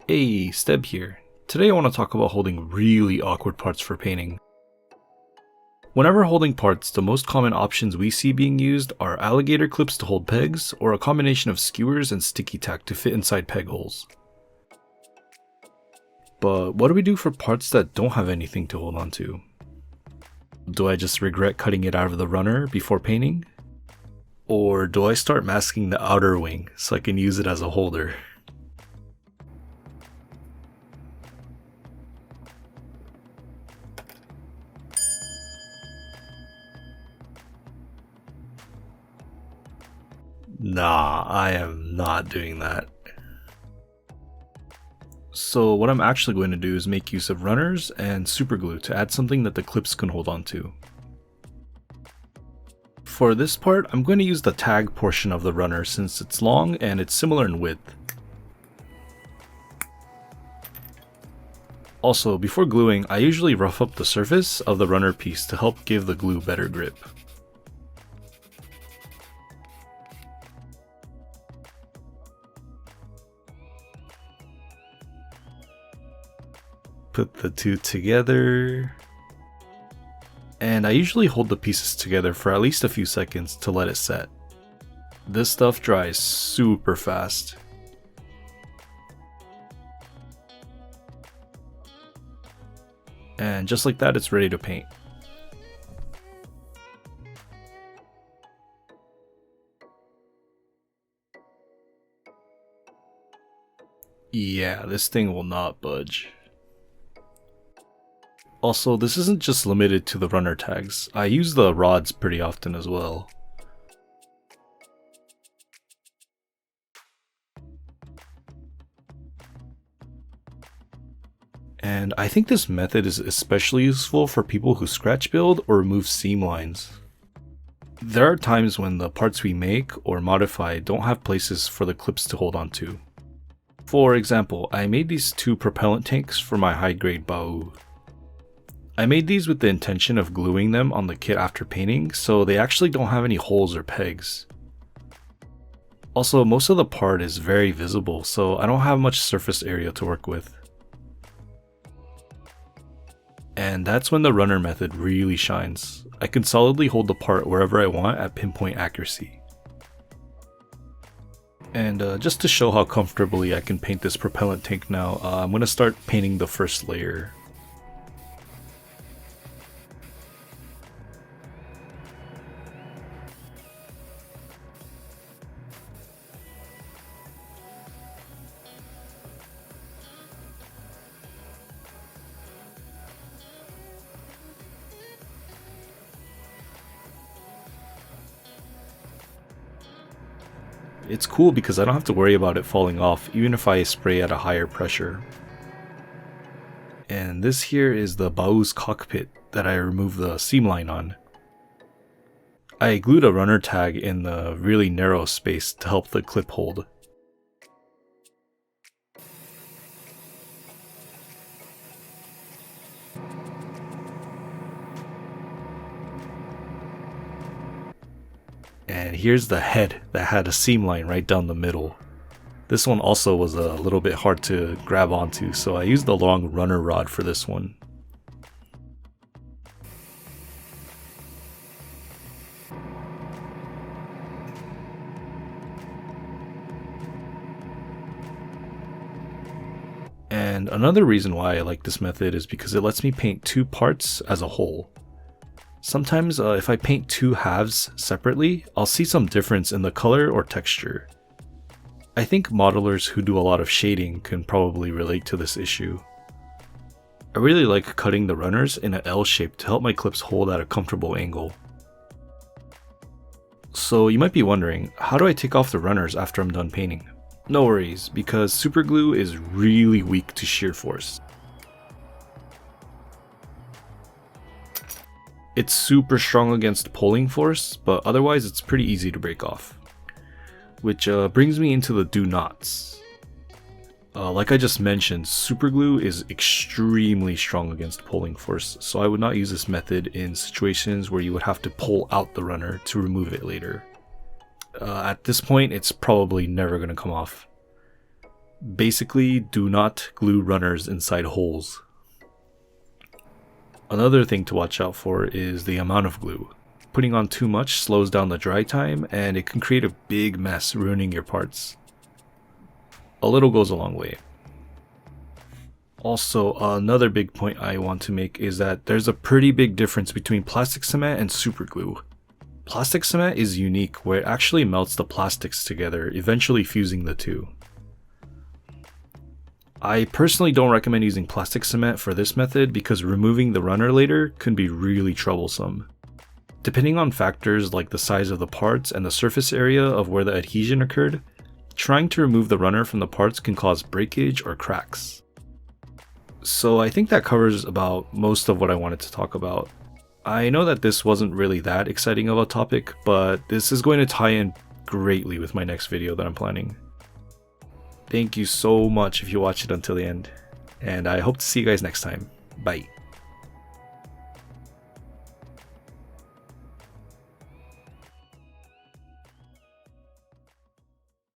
Hey, Steb here. Today I want to talk about holding really awkward parts for painting. Whenever holding parts, the most common options we see being used are alligator clips to hold pegs, or a combination of skewers and sticky tack to fit inside peg holes. But what do we do for parts that don't have anything to hold on to? Do I just regret cutting it out of the runner before painting? Or do I start masking the outer wing so I can use it as a holder? Nah, I am not doing that. So what I'm actually going to do is make use of runners and super glue to add something that the clips can hold on to. For this part, I'm going to use the tag portion of the runner since it's long and it's similar in width. Also, before gluing, I usually rough up the surface of the runner piece to help give the glue better grip. Put the two together, and I usually hold the pieces together for at least a few seconds to let it set. This stuff dries super fast. And just like that, it's ready to paint. Yeah, this thing will not budge. Also, this isn't just limited to the runner tags. I use the rods pretty often as well. And I think this method is especially useful for people who scratch build or remove seam lines. There are times when the parts we make or modify don't have places for the clips to hold on to. For example, I made these two propellant tanks for my high-grade Baú. I made these with the intention of gluing them on the kit after painting, so they actually don't have any holes or pegs. Also, most of the part is very visible, so I don't have much surface area to work with. And that's when the runner method really shines. I can solidly hold the part wherever I want at pinpoint accuracy. And just to show how comfortably I can paint this propellant tank now, I'm going to start painting the first layer. It's cool because I don't have to worry about it falling off even if I spray at a higher pressure. And this here is the Baú's cockpit that I removed the seam line on. I glued a runner tag in the really narrow space to help the clip hold. And here's the head that had a seam line right down the middle. This one also was a little bit hard to grab onto, so I used the long runner rod for this one. And another reason why I like this method is because it lets me paint two parts as a whole. Sometimes if I paint two halves separately, I'll see some difference in the color or texture. I think modelers who do a lot of shading can probably relate to this issue. I really like cutting the runners in an L shape to help my clips hold at a comfortable angle. So you might be wondering, how do I take off the runners after I'm done painting? No worries, because super glue is really weak to shear force. It's super strong against pulling force, but otherwise it's pretty easy to break off. Which brings me into the do nots. Like I just mentioned, super glue is extremely strong against pulling force, so I would not use this method in situations where you would have to pull out the runner to remove it later. At this point, it's probably never going to come off. Basically, do not glue runners inside holes. Another thing to watch out for is the amount of glue. Putting on too much slows down the dry time and it can create a big mess, ruining your parts. A little goes a long way. Also, another big point I want to make is that there's a pretty big difference between plastic cement and super glue. Plastic cement is unique where it actually melts the plastics together, eventually fusing the two. I personally don't recommend using plastic cement for this method because removing the runner later can be really troublesome. Depending on factors like the size of the parts and the surface area of where the adhesion occurred, trying to remove the runner from the parts can cause breakage or cracks. So I think that covers about most of what I wanted to talk about. I know that this wasn't really that exciting of a topic, but this is going to tie in greatly with my next video that I'm planning. Thank you so much if you watched it until the end, and I hope to see you guys next time. Bye.